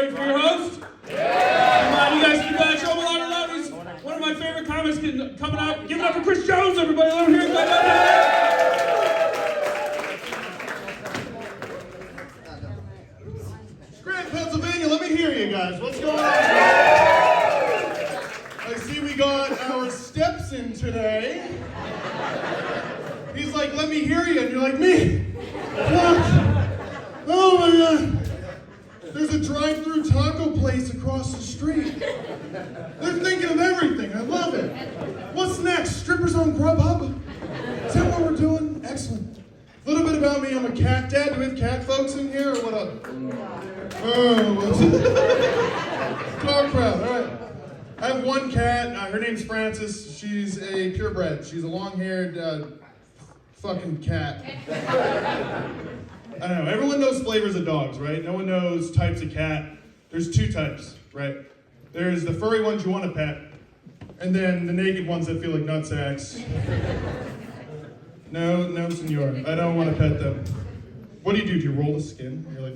Ready for your host? Yeah! Come on, you guys keep that. Show him a lot of love. He's one of my favorite comics coming up. Give it up for Chris Jones, everybody. Let him hear it. Grant, Pennsylvania, let me hear you guys. What's going on? I see we got our steps in today. He's like, let me hear you. And you're like, me? What? Oh my God. There's a drive-through taco place across the street. They're thinking of everything. I love it. What's next? Strippers on Grubhub? Is that what we're doing? Excellent. A little bit about me. I'm a cat dad. Do we have cat folks in here or what up? Oh, dog crowd. All right. I have one cat. Her name's Frances. She's a purebred. She's a long-haired fucking cat. I don't know. Everyone knows flavors of dogs, right? No one knows types of cat. There's two types, right? There's the furry ones you want to pet, and then the naked ones that feel like nutsacks. No, senor. I don't want to pet them. What do? Do you roll the skin? You're like,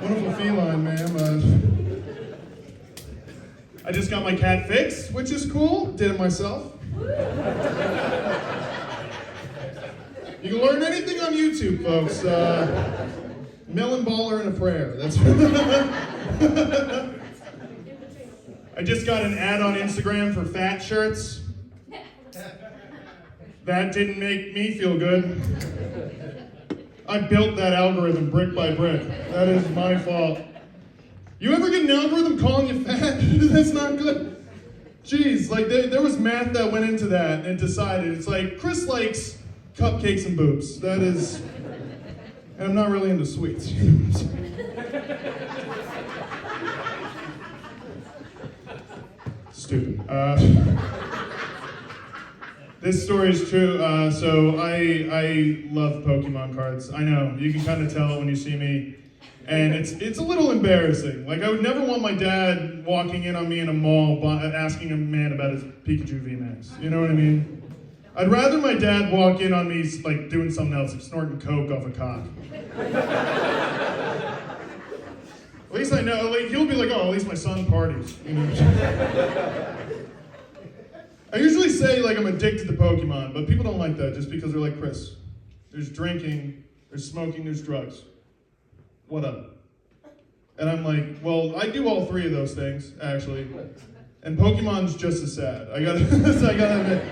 wonderful feline, ma'am. I just got my cat fixed, which is cool. Did it myself. You can learn anything on YouTube, folks. Melon baller and a prayer. That's I just got an ad on Instagram for fat shirts. That didn't make me feel good. I built that algorithm brick by brick. That is my fault. You ever get an algorithm calling you fat? That's not good. Jeez, like there was math that went into that and decided. It's like, Chris likes cupcakes and boobs. That is, and I'm not really into sweets. Stupid. This story is true. So I love Pokemon cards. I know, you can kind of tell when you see me. And it's a little embarrassing. Like, I would never want my dad walking in on me in a mall asking a man about his Pikachu VMAX. You know what I mean? I'd rather my dad walk in on me like doing something else, like snorting coke off a cock. At least I know, like, he'll be like, oh, at least my son parties. You know? I usually say, like, I'm addicted to Pokemon, but people don't like that just because they're like, Chris, there's drinking, there's smoking, there's drugs. What up? And I'm like, well, I do all three of those things, actually. And Pokemon's just as sad. I gotta admit,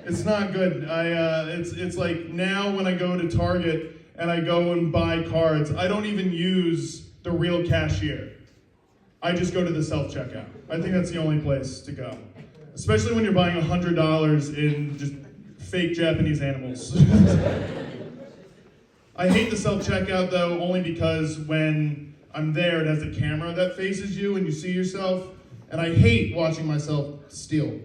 it's not good. It's like now when I go to Target and I go and buy cards, I don't even use the real cashier. I just go to the self-checkout. I think that's the only place to go. Especially when you're buying $100 in just fake Japanese animals. I hate the self-checkout though, only because when I'm there, it has a camera that faces you and you see yourself, and I hate watching myself steal.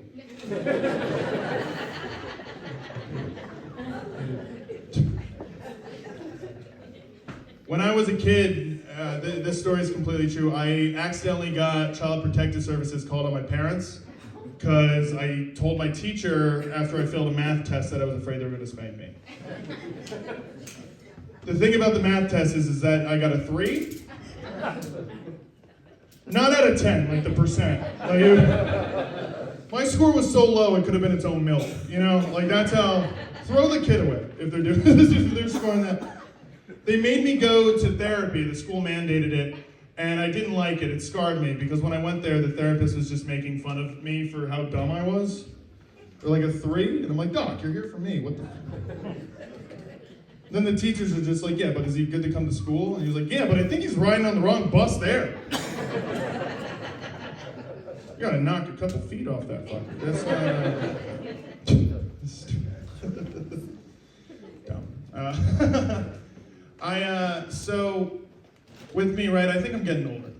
When I was a kid, this story is completely true, I accidentally got Child Protective Services called on my parents because I told my teacher after I failed a math test that I was afraid they were going to spank me. The thing about the math test is that I got a 3. Not out of 10, like the percent. Like my score was so low it could have been its own milk. You know, like that's how. Throw the kid away if they're doing if they're scoring that. They made me go to therapy. The school mandated it, and I didn't like it. It scarred me because when I went there, the therapist was just making fun of me for how dumb I was. They're like a 3, and I'm like, Doc, you're here for me. What the? Then the teachers are just like, yeah, but is he good to come to school? And he was like, yeah, but I think he's riding on the wrong bus there. You gotta knock a couple feet off that fucker. That's dumb. So, with me, right, I think I'm getting older.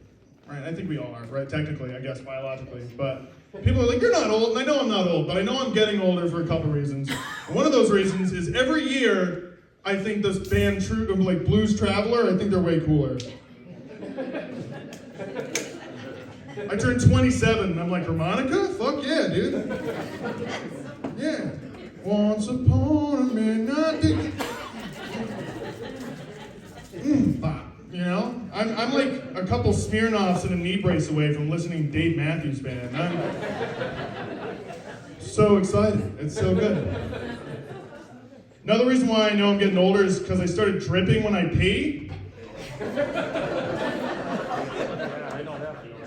Right, I think we all are, right, technically, I guess, biologically. But people are like, you're not old, and I know I'm not old, but I know I'm getting older for a couple reasons. And one of those reasons is every year, I think this band, like Blues Traveler, I think they're way cooler. I turned 27, and I'm like, harmonica? Fuck yeah, dude. Yeah. Once upon a midnight. Bop. You know? I'm like a couple Smirnoffs and a knee brace away from listening to Dave Matthews Band. I'm so excited. It's so good. Another reason why I know I'm getting older is because I started dripping when I pee.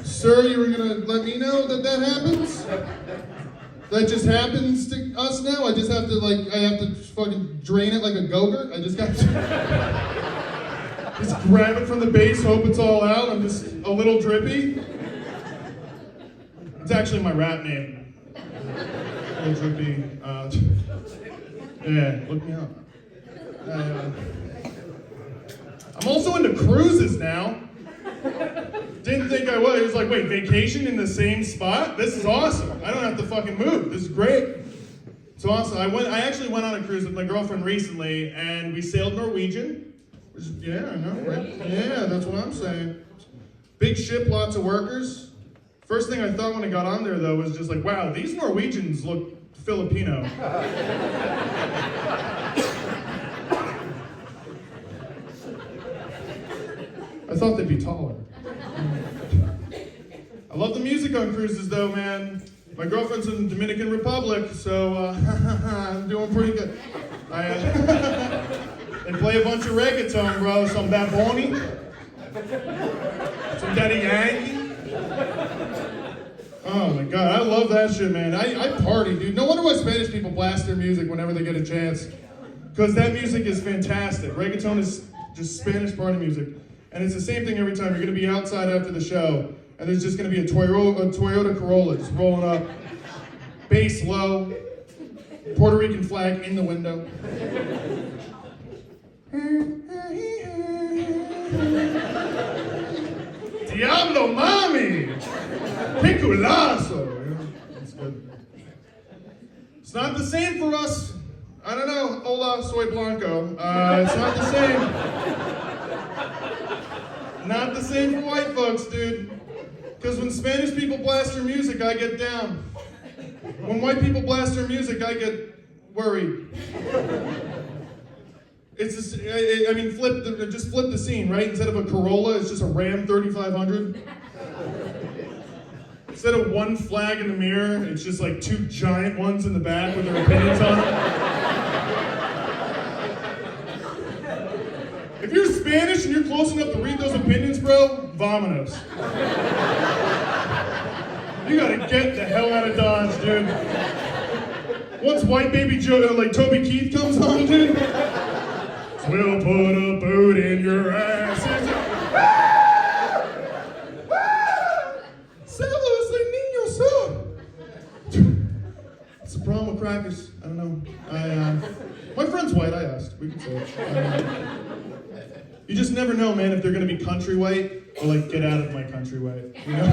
Sir, you were gonna let me know that happens? That just happens to us now? I just have to I have to fucking drain it like a Go-Gurt? I just got to just grab it from the base, hope it's all out. I'm just a little drippy. It's actually my rap name. A little drippy. Yeah, look me up. I'm also into cruises now. Didn't think I was. It was like, wait, vacation in the same spot? This is awesome. I don't have to fucking move. This is great. It's awesome. I actually went on a cruise with my girlfriend recently, and we sailed Norwegian. Which, yeah, I know, right? Yeah, that's what I'm saying. Big ship, lots of workers. First thing I thought when I got on there, though, was just like, wow, these Norwegians look Filipino. I thought they'd be taller. I love the music on cruises though, man. My girlfriend's in the Dominican Republic, so I'm doing pretty good. They play a bunch of reggaeton, bro. Some Bad Bunny, some Daddy Yankee. Oh my God, I love that shit, man. I party, dude. No wonder why Spanish people blast their music whenever they get a chance. Because that music is fantastic. Reggaeton is just Spanish party music. And it's the same thing every time. You're going to be outside after the show, and there's just going to be a Toyota Corolla just rolling up. Bass low. Puerto Rican flag in the window. Diablo Mami! Piculazo! That's good. It's not the same for us. I don't know. Hola, soy Blanco. It's not the same. Not the same for white folks, dude. Because when Spanish people blast their music, I get down. When white people blast their music, I get worried. It's just, I mean, just flip the scene, right? Instead of a Corolla, it's just a Ram 3500. Instead of one flag in the mirror, it's just like two giant ones in the back with their opinions on them. If you're Spanish and you're close enough to read those opinions, bro, vamonos. You gotta get the hell out of Dodge, dude. Once White Baby Joe, like Toby Keith comes on, dude, we'll put a boot in your ass. Saludos, niño, so. It's the problem with crackers. I don't know. My friend's white, I asked. We can say it. You just never know, man, if they're gonna be country white or like get out of my country white. You know?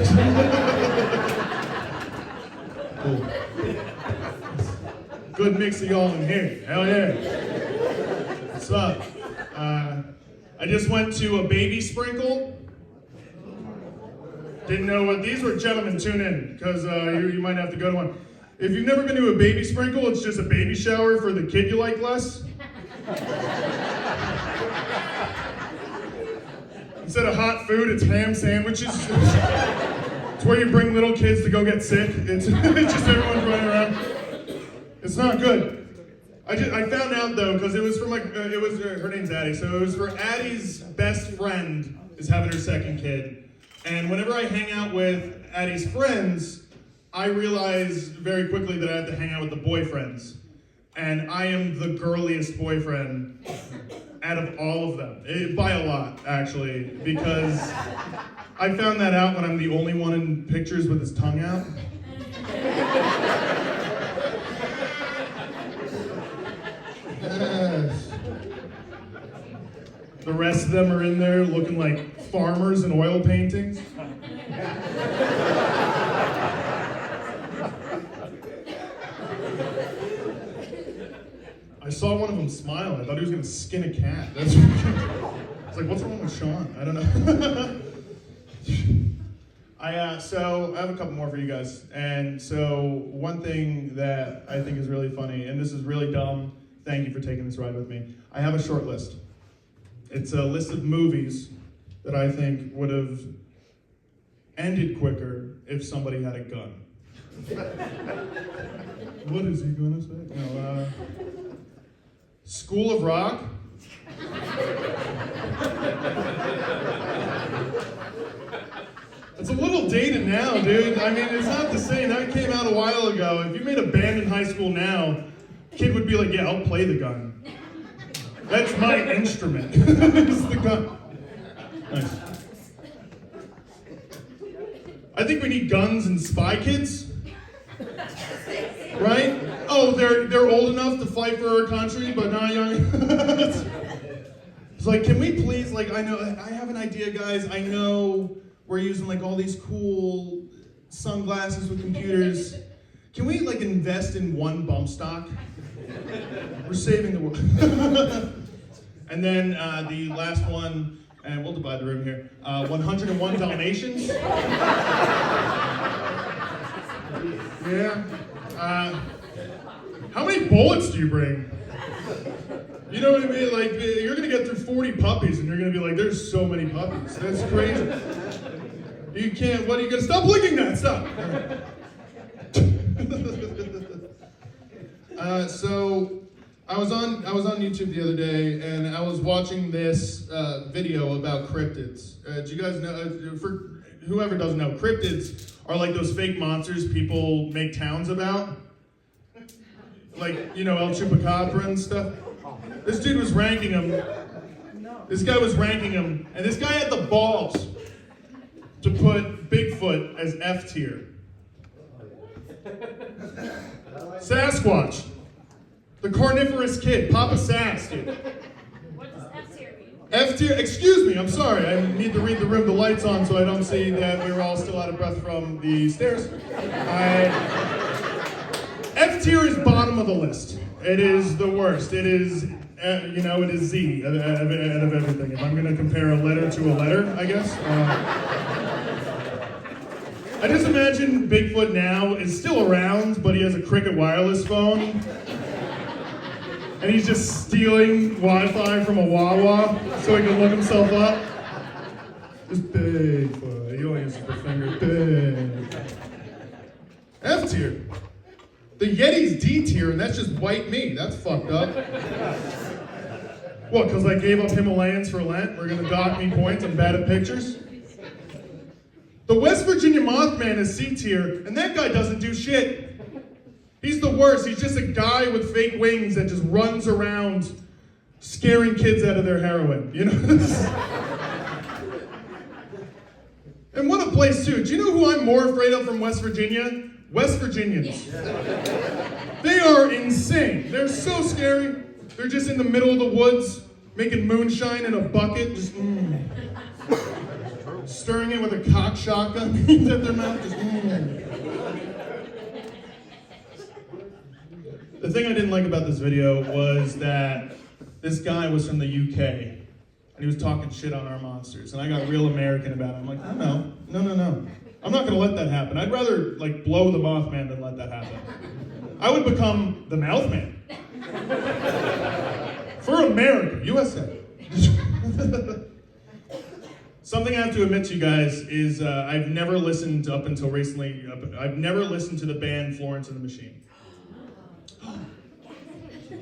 Cool. Good mix of y'all in here. Hell yeah. What's up? I just went to a baby sprinkle. Didn't know what these were. Gentlemen, tune in, because you might have to go to one. If you've never been to a baby sprinkle, it's just a baby shower for the kid you like less. Instead of hot food, it's ham sandwiches. It's where you bring little kids to go get sick. It's just everyone's running around. It's not good. I found out though, because it was from like, her name's Addie, so it was for Addie's best friend is having her second kid. And whenever I hang out with Addie's friends, I realize very quickly that I have to hang out with the boyfriends. And I am the girliest boyfriend out of all of them. By a lot, actually, because I found that out when I'm the only one in pictures with his tongue out. The rest of them are in there looking like farmers in oil paintings. I saw one of them smile. I thought he was gonna skin a cat. That's it's like, what's wrong with Sean? I don't know. So I have a couple more for you guys. And so one thing that I think is really funny, and this is really dumb. Thank you for taking this ride with me. I have a short list. It's a list of movies that I think would have ended quicker if somebody had a gun. What is he gonna say? No, School of Rock. It's a little dated now, dude. I mean, it's not the same. That came out a while ago. If you made a band in high school now, kid would be like, yeah, I'll play the gun. That's my instrument. It's the gun. Nice. I think we need guns and Spy Kids. Right? Oh, they're old enough to fight for our country, but not young. It's like, can we please, like, I have an idea, guys. I know we're using like all these cool sunglasses with computers. Can we like invest in one bump stock? We're saving the world. And then the last one, and we'll divide the room here. 101 Dalmatians. Yeah. How many bullets do you bring? You know what I mean? Like, you're gonna get through 40 puppies and you're gonna be like, there's so many puppies. That's crazy. You can't, what are you gonna, stop licking that, stop. So, I was on YouTube the other day and I was watching this video about cryptids. Do you guys know, for whoever doesn't know, cryptids are like those fake monsters people make towns about. Like, you know, El Chupacabra and stuff. This dude was ranking them. This guy was ranking them, and this guy had the balls to put Bigfoot as F tier. Sasquatch. The carnivorous kid, Papa Sass, dude. What does F tier mean? F tier, excuse me, I'm sorry. I need to read the room, the lights on, so I don't see that we're all still out of breath from the stairs. F tier is bottom of the list. It is the worst. It is, it is Z out of everything. If I'm going to compare a letter to a letter, I guess. I just imagine Bigfoot now is still around, but he has a Cricket wireless phone. And he's just stealing Wi-Fi from a Wawa so he can look himself up. Just Bigfoot. He only uses the finger. Big. F tier. The Yeti's D tier, and that's just white meat. That's fucked up. What, because I gave up Himalayans for Lent? We're gonna dock me points, I'm bad at pictures? The West Virginia Mothman is C tier, and that guy doesn't do shit. He's the worst. He's just a guy with fake wings that just runs around scaring kids out of their heroin, you know? And what a place, too. Do you know who I'm more afraid of from West Virginia? West Virginians. They are insane. They're so scary. They're just in the middle of the woods, making moonshine in a bucket, just stirring it with a cock shotgun at their mouth. Just, The thing I didn't like about this video was that this guy was from the UK, and he was talking shit on our monsters, and I got real American about it. I'm like, no. I'm not gonna let that happen. I'd rather like blow the Mothman than let that happen. I would become the Mouthman. For America, USA. Something I have to admit to you guys is I've never listened up until recently, I've never listened to the band Florence and the Machine.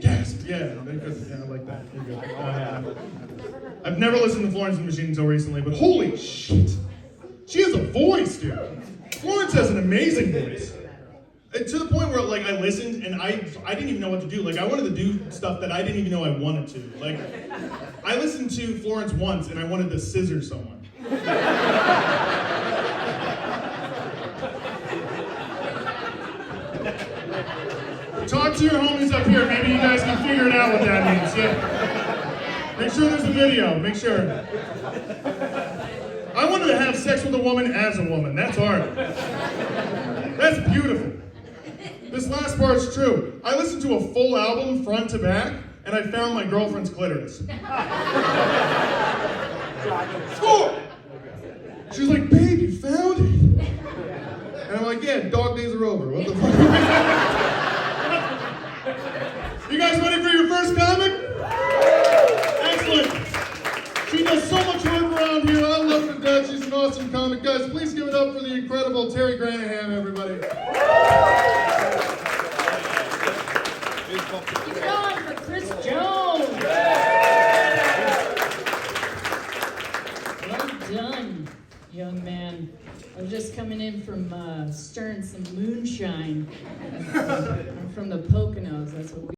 Gasp! Yeah, I like that. You're good. I've never listened to Florence and the Machine until recently, but holy shit! She has a voice, dude. Florence has an amazing voice. And to the point where, like, I listened and I didn't even know what to do. Like, I wanted to do stuff that I didn't even know I wanted to. Like, I listened to Florence once and I wanted to scissor someone. Talk to your homies up here. Maybe you guys can figure it out what that means. Yeah. Make sure there's a video. Make sure. I wanted to have sex with a woman as a woman. That's art. That's beautiful. This last part's true. I listened to a full album front to back, and I found my girlfriend's clitoris. Score! She was like, babe, you found it. And I'm like, yeah, dog days are over. What the fuck? You guys ready for your first comic? Excellent. She does so much work around here. awesome comic. Guys, please give it up for the incredible Terry Granahan, everybody. Keep it on for Chris Jones. Well done, young man. I was just coming in from stirring some moonshine. I'm from the Poconos. That's what we